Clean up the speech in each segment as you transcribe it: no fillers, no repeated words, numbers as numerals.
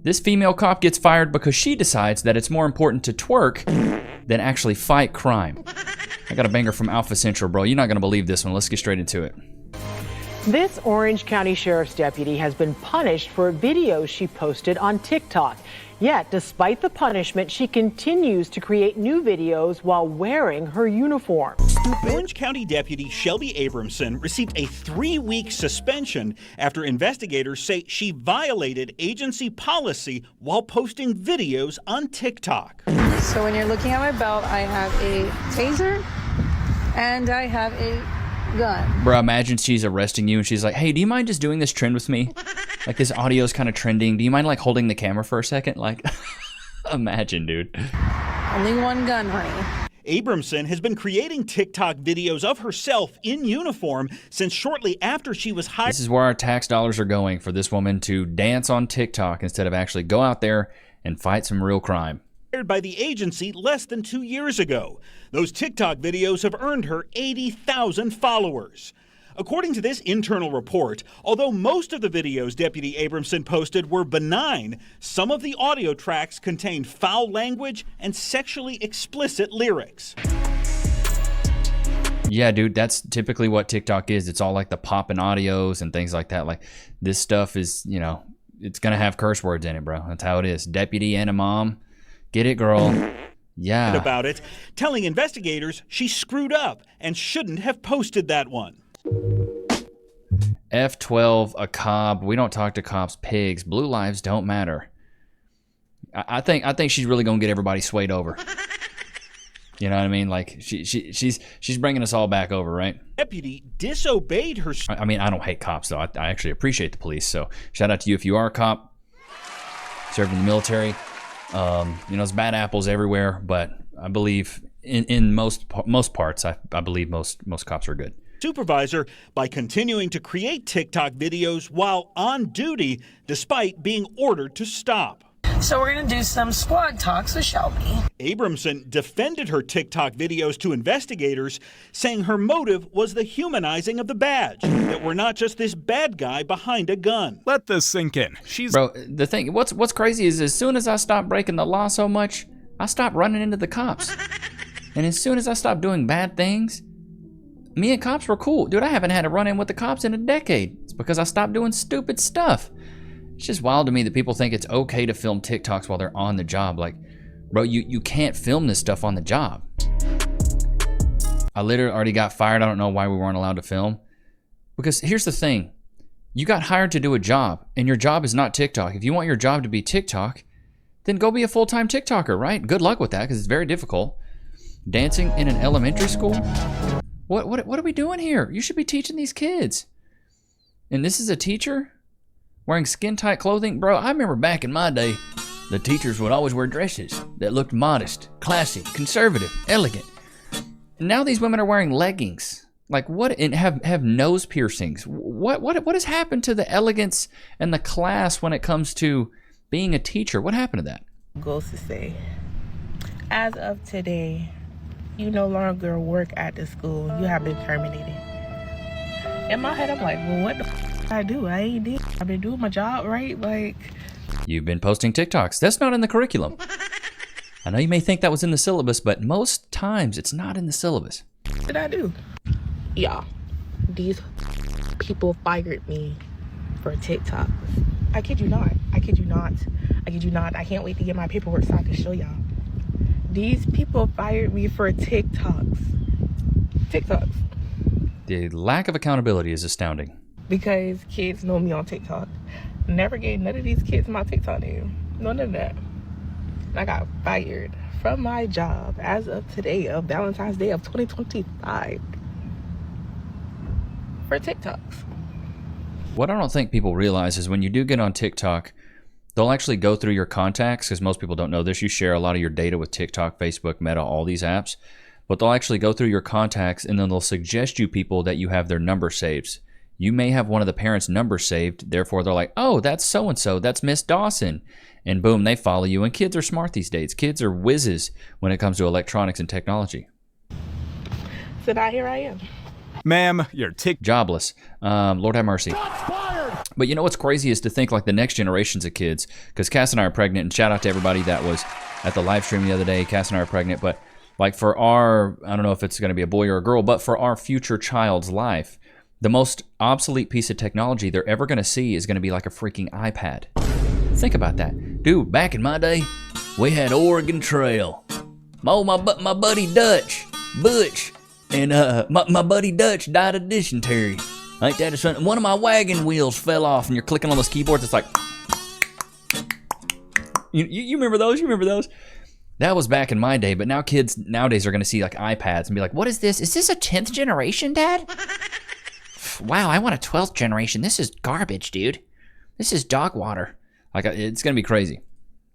This female cop gets fired because she decides that it's more important to twerk than actually fight crime. I got a banger from Alpha Central, bro. You're not going to believe this one. Let's get straight into it. This Orange County Sheriff's deputy has been punished for videos she posted on TikTok. Yet, despite the punishment, she continues to create new videos while wearing her uniform. Orange County Deputy Shelby Abramson received a 3-week suspension after investigators say she violated agency policy while posting videos on TikTok. So when you're looking at my belt, I have a taser and I have a gun. Bro, imagine she's arresting you and she's like, hey, do you mind just doing this trend with me? Like, this audio is kind of trending. Do you mind, like, holding the camera for a second? Like, imagine, dude. Only one gun, honey. Abramson has been creating TikTok videos of herself in uniform since shortly after she was hired. This is where our tax dollars are going, for this woman to dance on TikTok instead of actually go out there and fight some real crime. By the agency less than 2 years ago. Those TikTok videos have earned her 80,000 followers. According to this internal report, although most of the videos Deputy Abramson posted were benign, some of the audio tracks contained foul language and sexually explicit lyrics. Yeah, dude, that's typically what TikTok is. It's all like the popping audios and things like that. Like, this stuff is, you know, it's going to have curse words in it, bro. That's how it is. Deputy and a mom. Get it, girl. Yeah. About it, telling investigators she screwed up and shouldn't have posted that one. F12, a cop. We don't talk to cops, pigs. Blue lives don't matter. I think she's really gonna get everybody swayed over. You know what I mean? Like, she's bringing us all back over, right? Deputy disobeyed her. I mean, I don't hate cops though. I actually appreciate the police. So shout out to you if you are a cop, served in the military. You know, there's bad apples everywhere, but I believe in most parts, I believe most cops are good. Supervisor by continuing to create TikTok videos while on duty, despite being ordered to stop. So we're going to do some squad talks with Shelby. Abramson defended her TikTok videos to investigators, saying her motive was the humanizing of the badge, that we're not just this bad guy behind a gun. Let this sink in. Bro, the thing, what's crazy is as soon as I stopped breaking the law so much, I stopped running into the cops. And as soon as I stopped doing bad things, me and cops were cool. Dude, I haven't had a run-in with the cops in a decade. It's because I stopped doing stupid stuff. It's just wild to me that people think it's okay to film TikToks while they're on the job. Like, bro, you can't film this stuff on the job. I literally already got fired. I don't know why we weren't allowed to film. Because here's the thing. You got hired to do a job, and your job is not TikTok. If you want your job to be TikTok, then go be a full-time TikToker, right? Good luck with that, because it's very difficult. Dancing in an elementary school? What are we doing here? You should be teaching these kids. And this is a teacher wearing skin-tight clothing? Bro, I remember back in my day, the teachers would always wear dresses that looked modest, classy, conservative, elegant. And now these women are wearing leggings. Like, what? And have nose piercings. What has happened to the elegance and the class when it comes to being a teacher? What happened to that? Goes to say, as of today, you no longer work at the school. You have been terminated. In my head, I'm like, well, what the f I do? I ain't did. I've been doing my job, right? Like, you've been posting TikToks. That's not in the curriculum. I know you may think that was in the syllabus, but most times it's not in the syllabus. What did I do? Yeah, these people fired me for TikTok. I kid you not. I kid you not. I kid you not. I can't wait to get my paperwork so I can show y'all. These people fired me for TikToks. The lack of accountability is astounding. Because kids know me on TikTok. Never gave none of these kids my TikTok name. None of that. I got fired from my job as of today, of Valentine's Day of 2025, for TikToks. What I don't think people realize is when you do get on TikTok, they'll actually go through your contacts, because most people don't know this. You share a lot of your data with TikTok, Facebook, Meta, all these apps. But they'll actually go through your contacts, and then they'll suggest you people that you have their number saved. You may have one of the parents' numbers saved. Therefore, they're like, oh, that's so-and-so. That's Miss Dawson. And boom, they follow you. And kids are smart these days. Kids are whizzes when it comes to electronics and technology. So now here I am. Ma'am, you're jobless. Lord have mercy. But you know what's crazy is to think like the next generations of kids, because Cass and I are pregnant, and shout out to everybody that was at the live stream the other day. Cass and I are pregnant, but like for our, I don't know if it's going to be a boy or a girl, but for our future child's life, the most obsolete piece of technology they're ever going to see is going to be like a freaking iPad. Think about that. Dude, back in my day, we had Oregon Trail. Oh, my buddy Butch, and my buddy Dutch died of dysentery. Ain't that something? One of my wagon wheels fell off, and you're clicking on those keyboards. It's like, you remember those? You remember those? That was back in my day, but now kids nowadays are going to see like iPads and be like, what is this? Is this a 10th generation, Dad? Wow, I want a 12th generation. This is garbage, dude. This is dog water. Like, it's going to be crazy.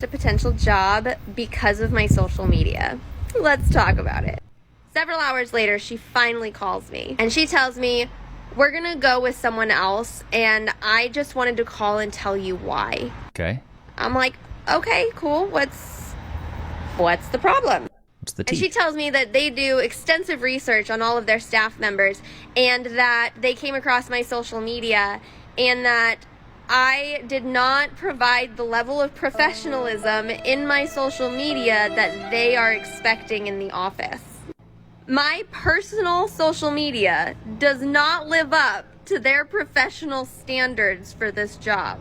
A potential job because of my social media. Let's talk about it. Several hours later, she finally calls me, and she tells me, we're gonna go with someone else, and I just wanted to call and tell you why. Okay. I'm like, okay, cool. What's the problem? What's the tea? And she tells me that they do extensive research on all of their staff members, and that they came across my social media, and that I did not provide the level of professionalism in my social media that they are expecting in the office. My personal social media does not live up to their professional standards for this job.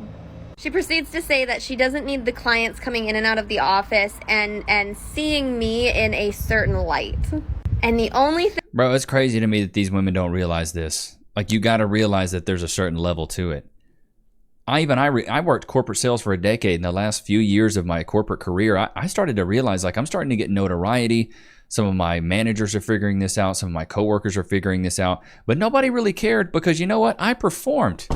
She proceeds to say that she doesn't need the clients coming in and out of the office and seeing me in a certain light. And the only thing... Bro, it's crazy to me that these women don't realize this. Like, you got to realize that there's a certain level to it. I worked corporate sales for a decade. In the last few years of my corporate career, I started to realize, like, I'm starting to get notoriety. Some of my managers are figuring this out. Some of my coworkers are figuring this out. But nobody really cared because, you know what? I performed.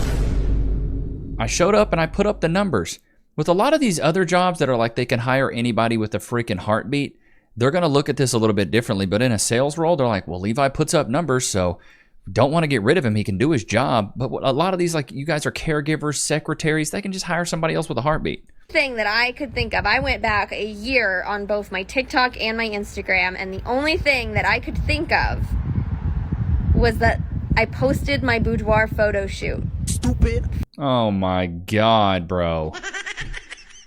I showed up and I put up the numbers. With a lot of these other jobs that are like they can hire anybody with a freaking heartbeat, they're going to look at this a little bit differently. But in a sales role, they're like, well, Levi puts up numbers, so don't want to get rid of him. He can do his job. But a lot of these, like, you guys are caregivers, secretaries. They can just hire somebody else with a heartbeat. Thing that I could think of, I went back a year on both my TikTok and my Instagram, and the only thing that I could think of was that I posted my boudoir photo shoot. Stupid. Oh my God, bro.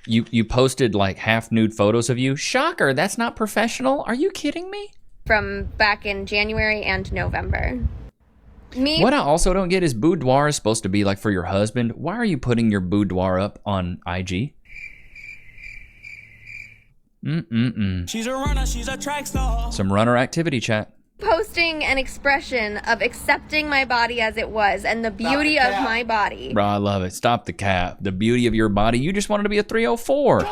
You posted like half nude photos of you? Shocker, that's not professional. Are you kidding me? From back in January and November. What I also don't get is boudoir is supposed to be like for your husband. Why are you putting your boudoir up on IG? She's a runner, she's a track star. Some runner activity chat. Posting an expression of accepting my body as it was and the beauty of my body. Bro, I love it. Stop the cap. The beauty of your body. You just wanted to be a 304.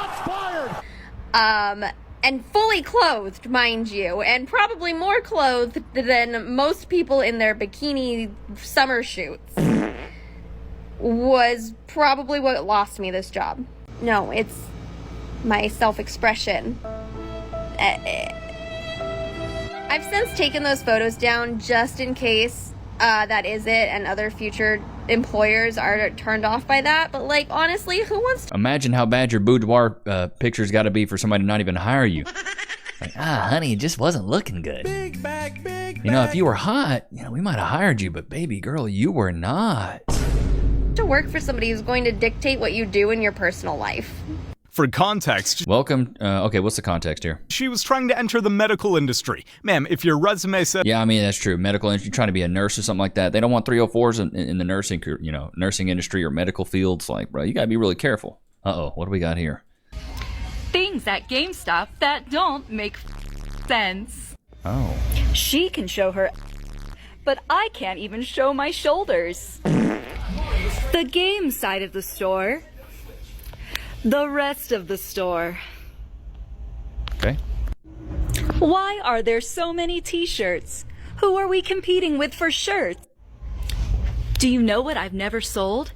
And fully clothed, mind you, and probably more clothed than most people in their bikini summer shoots, was probably what lost me this job. No, it's my self-expression. I've since taken those photos down just in case that is it and other future employers are turned off by that. But, like, honestly, who wants to... Imagine how bad your boudoir picture's got to be for somebody to not even hire you. Like, honey, it just wasn't looking good. Big bag, big You know, if you were hot, you know, we might have hired you, but baby girl, you were not. to work for somebody who's going to dictate what you do in your personal life? For context, Welcome. Okay, what's the context here? she was trying to enter the medical industry. Ma'am, if your resume said... Yeah, I mean, that's true. Medical industry, trying to be a nurse or something like that. They don't want 304s in the nursing, nursing industry or medical fields. Like, bro, you gotta be really careful. Uh-oh, what do we got here? Things at GameStop that don't make sense. Oh. She can show her, but I can't even show my shoulders. The game side of the store. The rest of the store. Okay. Why are there so many t-shirts? Who are we competing with for shirts? Do you know what I've never sold?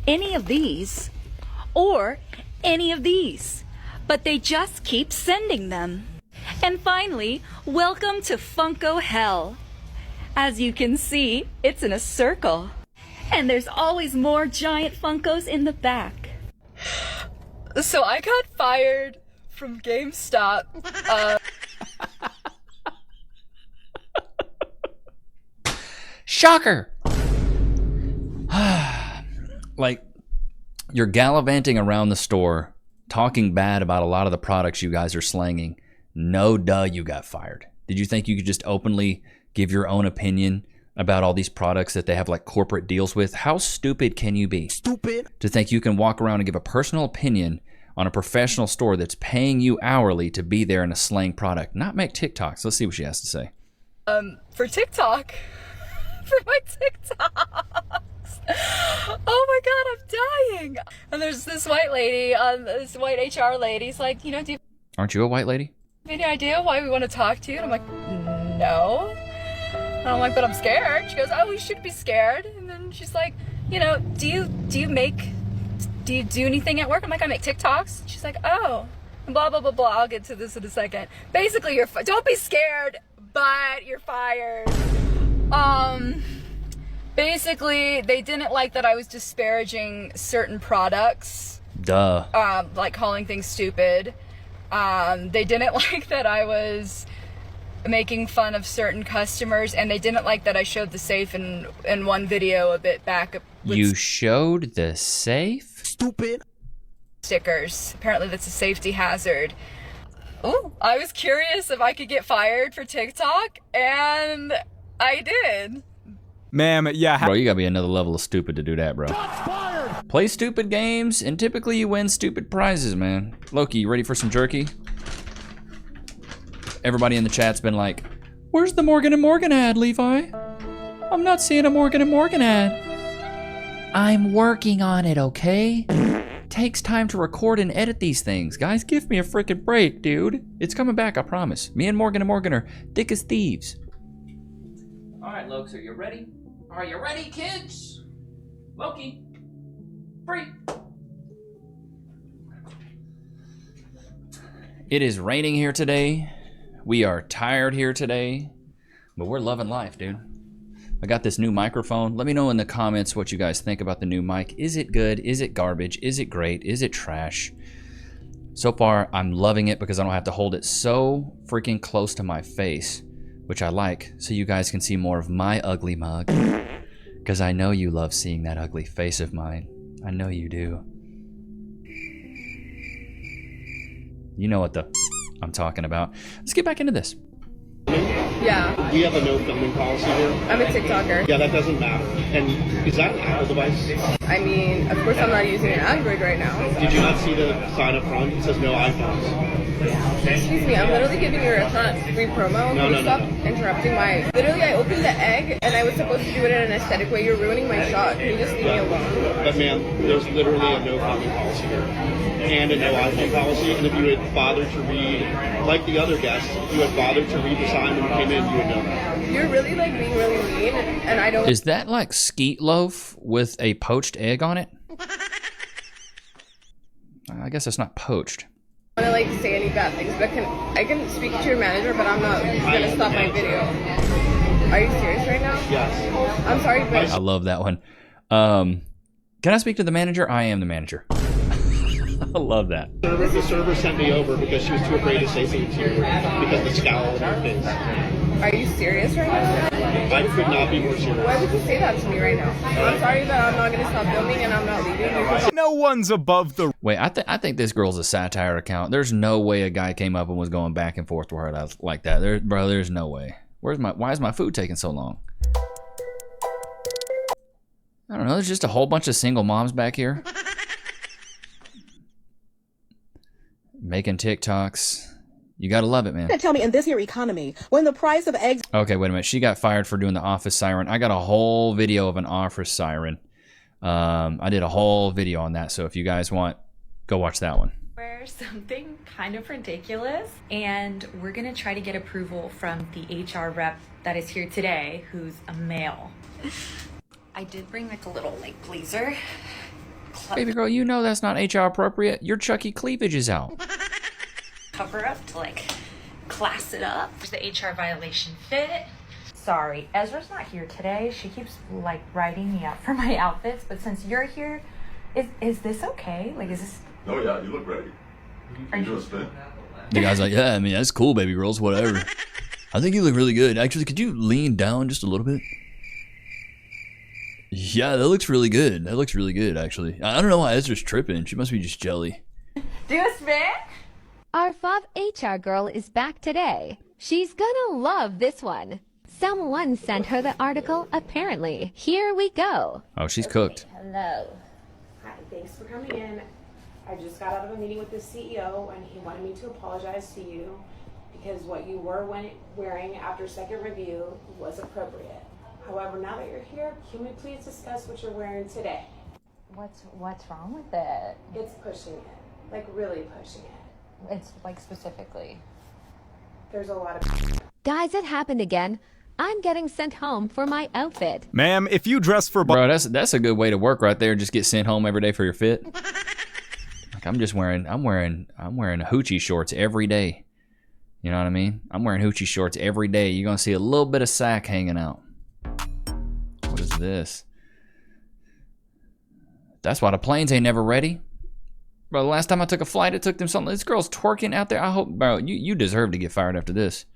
Any of these. Or any of these. But they just keep sending them. And finally, welcome to Funko Hell. As you can see, it's in a circle. And there's always more giant Funkos in the back. So I got fired from GameStop. Shocker! like, you're gallivanting around the store, talking bad about a lot of the products you guys are slanging. No duh, you got fired. Did you think you could just openly give your own opinion about all these products that they have like corporate deals with? How stupid can you be? Stupid. To think you can walk around and give a personal opinion on a professional store that's paying you hourly to be there in a slang product, not make TikToks. Let's see what she has to say. For TikTok, for my TikToks. Oh my God, I'm dying. And there's this white lady, this white HR lady's like, you know, do you Aren't you a white lady? have any idea why we want to talk to you? And I'm like, no. And I'm like, but I'm scared. She goes, oh, you should be scared. And then she's like, you know, do you do anything at work? I'm like, I make TikToks. She's like, oh, and blah, blah, blah, blah. I'll get to this in a second. Basically, don't be scared, but you're fired. Basically, they didn't like that I was disparaging certain products. Duh. Like calling things stupid. They didn't like that I was making fun of certain customers, and they didn't like that I showed the safe in one video a bit back. You showed the safe? Stupid. Stickers. Apparently that's a safety hazard. Oh, I was curious if I could get fired for TikTok, and I did. Ma'am, yeah. Bro, you gotta be another level of stupid to do that, bro. Play stupid games, and typically you win stupid prizes, man. Loki, you ready for some jerky? Everybody in the chat's been like, where's the Morgan & Morgan ad, Levi? I'm not seeing a Morgan & Morgan ad. I'm working on it, okay? Takes time to record and edit these things. Guys, give me a freaking break, dude. It's coming back, I promise. Me and Morgan & Morgan are thick as thieves. All right, Lokes, are you ready? Are you ready, kids? Loki, free. It is raining here today. We are tired here today, but we're loving life, dude. I got this new microphone. Let me know in the comments what you guys think about the new mic. Is it good? Is it garbage? Is it great? Is it trash? So far, I'm loving it because I don't have to hold it so freaking close to my face, which I like, so you guys can see more of my ugly mug. Because I know you love seeing that ugly face of mine. I know you do. You know what I'm talking about. Let's get back into this. Yeah. We have a no filming policy here. I'm a TikToker. Yeah, that doesn't matter. And is that an Apple device? I mean, of course I'm not using an Android right now. Did you not see the sign up front? It says no iPhones. Excuse me, I'm literally giving you a free promo. No, stop interrupting my... Literally, I opened the egg, and I was supposed to do it in an aesthetic way. You're ruining my shot. Can you just leave me alone? But ma'am, there's literally a no filming policy here. And a no iPhone policy. And if you had bothered to read, like the other guests, if you had bothered to read the sign when you came in, you would know that. You're really like being really mean, and I don't... Is that like skeet loaf with a poached egg on it? I guess it's not poached. I don't want to like say any bad things, but I can speak to your manager, but I'm not gonna stop my video. Are you serious right now? Yes. I'm sorry, but I love that one. Can I speak to the manager? I am the manager. I love that. The server sent me over because she was too afraid to say things to you because of the scowl on her face. Are you serious right now? I could not be more serious. Why would you say that to me right now? I'm sorry, but I'm not going to stop filming and I'm not leaving. No one's above the... Wait, I think this girl's a satire account. There's no way a guy came up and was going back and forth with her like that. Bro, there's no way. Why is my food taking so long? I don't know. There's just a whole bunch of single moms back here. Making TikToks. You gotta love it, man. Tell me, in this here economy, when the price of eggs... Okay, wait a minute. She got fired for doing the office siren. I got a whole video of an office siren. I did a whole video on that, so if you guys want, go watch that one. We're something kind of ridiculous, and we're gonna try to get approval from the HR rep that is here today, who's a male. I did bring like a little like blazer. Baby girl, you know that's not HR appropriate. Your Chucky cleavage is out. Cover up to like class it up. There's the HR violation fit. Sorry, Ezra's not here today. She keeps like writing me up for my outfits, but since you're here, is this okay? Like, is this... Oh yeah, you look ready. Are you doing a spin? The guy's like, yeah, I mean, that's cool, baby girls, whatever. I think you look really good. Actually, could you lean down just a little bit? Yeah, that looks really good. That looks really good, actually. I don't know why Ezra's tripping. She must be just jelly. Do a spin? Our FOB HR girl is back today. She's gonna love this one. Someone sent her the article, apparently. Here we go. Oh, she's cooked. Hello. Hi, thanks for coming in. I just got out of a meeting with the CEO and he wanted me to apologize to you because what you were wearing after second review was appropriate. However, now that you're here, can we please discuss what you're wearing today? What's wrong with it? It's pushing it. Like really pushing it. It's like specifically. There's a lot of... Guys, it happened again. I'm getting sent home for my outfit. Ma'am, if you dress for... Bro, that's a good way to work right there. Just get sent home every day for your fit. Like I'm wearing hoochie shorts every day. You know what I mean? I'm wearing hoochie shorts every day. You're gonna see a little bit of sack hanging out. What is this? That's why the planes ain't never ready. Bro, the last time I took a flight, it took them something. This girl's twerking out there. I hope, bro, you deserve to get fired after this.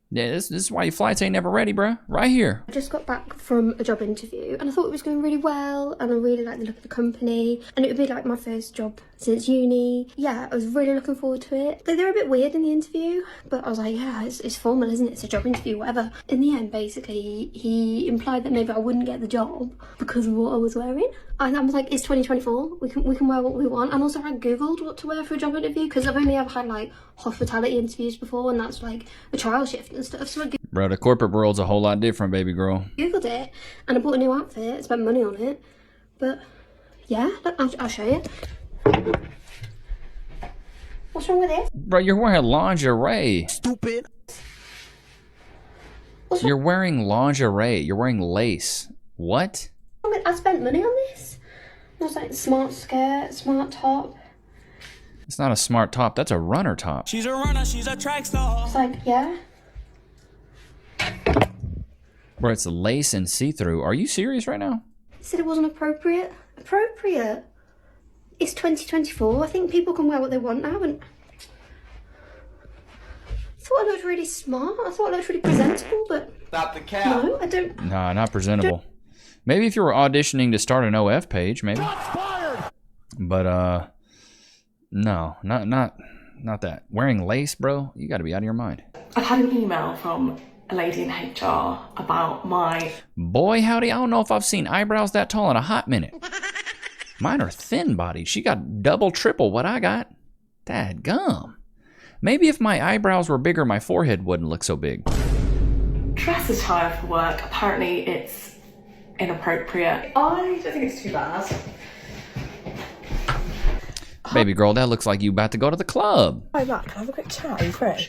Yeah, this is why your flights ain't never ready, bro. Right here. I just got back from a job interview and I thought it was going really well and I really liked the look of the company and it would be like my first job since uni. Yeah, I was really looking forward to it. They were a bit weird in the interview, but I was like, yeah, it's formal, isn't it? It's a job interview, whatever. In the end, basically, he implied that maybe I wouldn't get the job because of what I was wearing. And I was like, it's 2024, we can wear what we want. And also I googled what to wear for a job interview because I've only ever had like hospitality interviews before and that's like a trial shift and stuff. So I Bro, the corporate world's a whole lot different, baby girl. googled it and I bought a new outfit, spent money on it. But yeah, look, I'll show you. What's wrong with it? Bro, you're wearing lingerie. Stupid. You're wearing lingerie. You're wearing lace. What? I spent money on this. It was like smart skirt, smart top. It's not a smart top. That's a runner top. She's a runner, she's a track star. It's like, yeah. Bro, it's lace and see-through. Are you serious right now? He said it wasn't appropriate. Appropriate? It's 2024. I think people can wear what they want now. And I thought I looked really smart. I thought I looked really presentable, but Stop the cow. no, I don't. Nah, not presentable. Maybe if you were auditioning to start an OF page, maybe. But no, not that. Wearing lace, bro, you got to be out of your mind. I've had an email from a lady in HR about my... Boy, howdy, I don't know if I've seen eyebrows that tall in a hot minute. Mine are thin bodied. She got double, triple what I got. Dadgum. Maybe if my eyebrows were bigger, my forehead wouldn't look so big. dress attire for work. Apparently it's inappropriate. I don't think it's too bad. Baby girl, that looks like you about to go to the club. Hi Matt, can I have a quick chat? Are you free?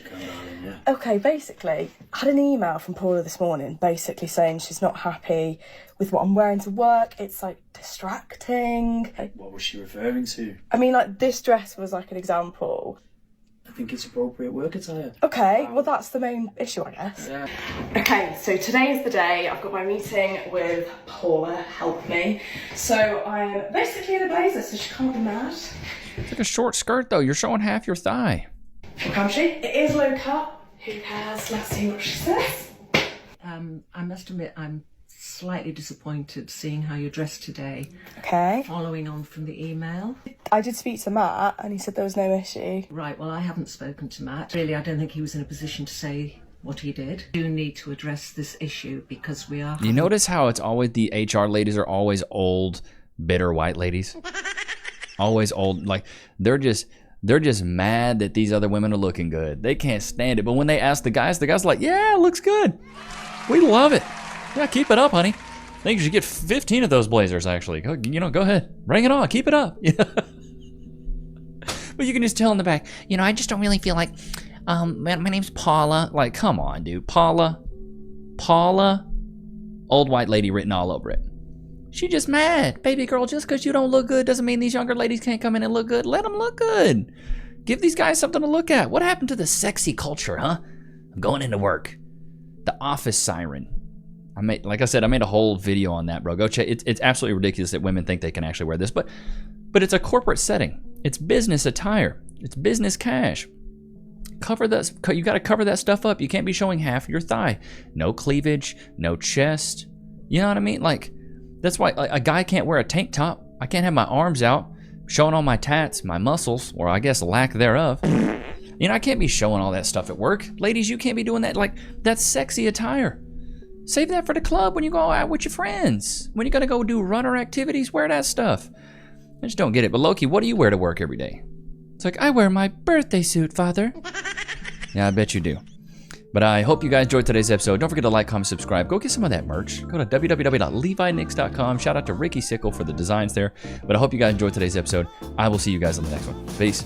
Okay, basically, I had an email from Paula this morning basically saying she's not happy with what I'm wearing to work. It's like distracting. What was she referring to? I mean, like this dress was like an example. I think it's appropriate work attire. Okay, well that's the main issue, I guess. Yeah. Okay, so today is the day. I've got my meeting with Paula, help me. So I'm basically in a blazer, so she can't be mad. It's like a short skirt though, you're showing half your thigh. Can't she? It is low cut. Who cares? Let's see what she says. I must admit I'm slightly disappointed seeing how you're dressed today. Okay. Following on from the email. I did speak to Matt and he said there was no issue. Right, well I haven't spoken to Matt. Really, I don't think he was in a position to say what he did. We do need to address this issue because we are... You notice how it's always the HR ladies are always old, bitter white ladies? Always old, like they're just mad that these other women are looking good. They can't stand it. But when they ask the guys like, yeah, it looks good. We love it. Yeah, keep it up, honey. I think you should get 15 of those blazers, actually. Go ahead. Bring it on. Keep it up. Yeah. But you can just tell in the back, I just don't really feel like, my name's Paula. Like, come on, dude. Paula. Old white lady written all over it. She just mad. Baby girl, just because you don't look good doesn't mean these younger ladies can't come in and look good. Let them look good. Give these guys something to look at. What happened to the sexy culture, huh? I'm going into work. The Office Siren. Like I said, I made a whole video on that, bro. Go check. It's absolutely ridiculous that women think they can actually wear this, but it's a corporate setting. It's business attire. It's business cash. Cover that. You got to cover that stuff up. You can't be showing half your thigh. No cleavage. No chest. You know what I mean? Like, That's why a guy can't wear a tank top. I can't have my arms out, showing all my tats, my muscles, or I guess lack thereof. You know, I can't be showing all that stuff at work. Ladies, you can't be doing that. Like, that's sexy attire. Save that for the club when you go out with your friends. When you're gonna go do runner activities, wear that stuff. I just don't get it. But Loki, what do you wear to work every day? It's like, I wear my birthday suit, Father. Yeah, I bet you do. But I hope you guys enjoyed today's episode. Don't forget to like, comment, subscribe. Go get some of that merch. Go to www.levinicks.com. Shout out to Ricky Sickle for the designs there. But I hope you guys enjoyed today's episode. I will see you guys on the next one. Peace.